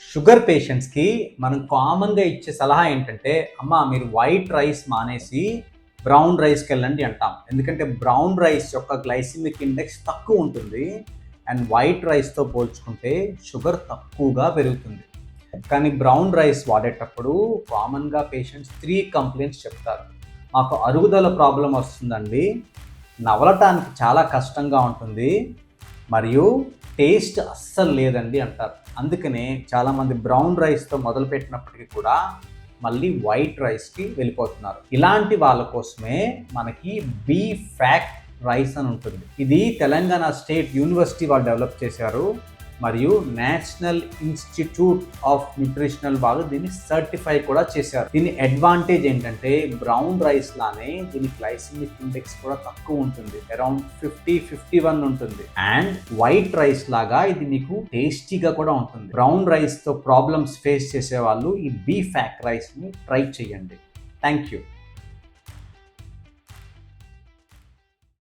Sugar పేషెంట్స్కి మనం కామన్గా ఇచ్చే సలహా ఏంటంటే, అమ్మ మీరు వైట్ రైస్ మానేసి బ్రౌన్ రైస్కి వెళ్ళండి అంటాం. ఎందుకంటే బ్రౌన్ రైస్ యొక్క గ్లైసిమిక్ ఇండెక్స్ తక్కువ ఉంటుంది అండ్ వైట్ రైస్తో పోల్చుకుంటే షుగర్ తక్కువగా పెరుగుతుంది. కానీ బ్రౌన్ రైస్ వాడేటప్పుడు కామన్గా పేషెంట్స్ 3 కంప్లైంట్స్ చెప్తారు. మాకు అరుగుదల ప్రాబ్లం వస్తుందండి, నవలటానికి చాలా కష్టంగా ఉంటుంది, మరియు టేస్ట్ అస్సలు లేదండి అంటారు. అందుకనే చాలామంది బ్రౌన్ రైస్తో మొదలుపెట్టినప్పటికీ కూడా మళ్ళీ వైట్ రైస్కి వెళ్ళిపోతున్నారు. ఇలాంటి వాళ్ళ కోసమే మనకి బీ ఫ్యాక్ట్ రైస్ అని ఉంటుంది. ఇది తెలంగాణ స్టేట్ యూనివర్సిటీ వాళ్ళు డెవలప్ చేశారు మరియు నేషనల్ ఇన్స్టిట్యూట్ ఆఫ్ న్యూట్రిషనల్ వాళ్ళు దీన్ని సర్టిఫై కూడా చేశారు. దీని అడ్వాంటేజ్ ఏంటంటే బ్రౌన్ రైస్ లానే దీని గ్లైసిమిక్ ఇండెక్స్ కూడా తక్కువ ఉంటుంది, అరౌండ్ 50-51 ఉంటుంది. అండ్ వైట్ రైస్ లాగా ఇది మీకు టేస్టీగా కూడా ఉంటుంది. బ్రౌన్ రైస్ తో ప్రాబ్లమ్స్ ఫేస్ చేసే వాళ్ళు ఈ బీ ఫ్యాక్ రైస్ ని ట్రై చేయండి. Thank you.